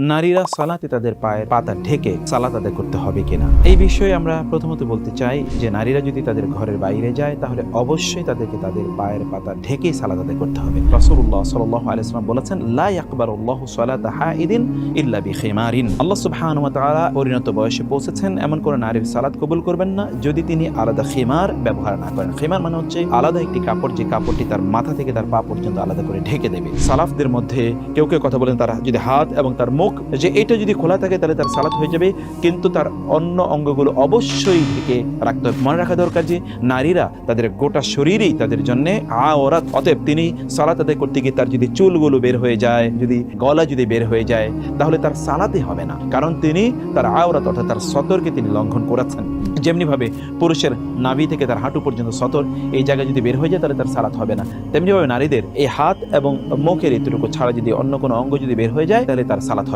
নারীরা সালাতে তাদের পায়ের পাতা ঢেকে সালাত আদায় করতে হবে কিনা, এই বিষয়ে আমরা প্রথমত বলতে চাই যে নারীরা যদি তাদের ঘরের বাইরে যায় তাহলে অবশ্যই তাদেরকে তাদের পায়ের পাতা ঢেকেই সালাত আদায় করতে হবে। রাসূলুল্লাহ সাল্লাল্লাহু আলাইহি ওয়াসাল্লাম বলেছেন, লা ইয়াকবালুল্লাহু সালাতা হাইদিন ইল্লা বিখিমারিন। আল্লাহ সুবহানাহু ওয়া তাআলা পরিণত বয়সে পৌঁছেছেন এমন কোন নারীর সালাত কবুল করবেন না যদি তিনি আলাদা খিমার ব্যবহার না করেন। খিমার মানে হচ্ছে আলাদা একটি কাপড়, যে কাপড়টি তার মাথা থেকে তার পা পর্যন্ত আলাদা করে ঢেকে দেবে। সালাফদের মধ্যে কেউ কেউ কথা বলেন তারা যদি হাত এবং তার মুখ যে এটা যদি খোলা থাকে তাহলে তার সালাত হয়ে যাবে, কিন্তু তার অন্য অঙ্গগুলো অবশ্যই ঢেকে রাখতে হবে। মনে রাখা দরকার যে নারীরা তাদের গোটা শরীরই তাদের জন্য আওরাত। অতএব তিনি সালাত আদায় করতে গিয়ে তার যদি চুলগুলো বের হয়ে যায়, যদি গলা যদি বের হয়ে যায়, তাহলে তার সালাতে হবে না, কারণ তিনি তার আওরাত অর্থাৎ তার সতরকে তিনি লঙ্ঘন করেছেন। যেমনিভাবে পুরুষের নাভি থেকে তার হাঁটু পর্যন্ত সতর, এই জায়গায় যদি বের হয়ে যায় তাহলে তার সালাত হবে না। তেমনিভাবে নারীদের এই হাত এবং মুখের এতটুকু ছাড়া যদি অন্য কোনো অঙ্গ যদি বের হয়ে যায় তাহলে তার সালাত হবে।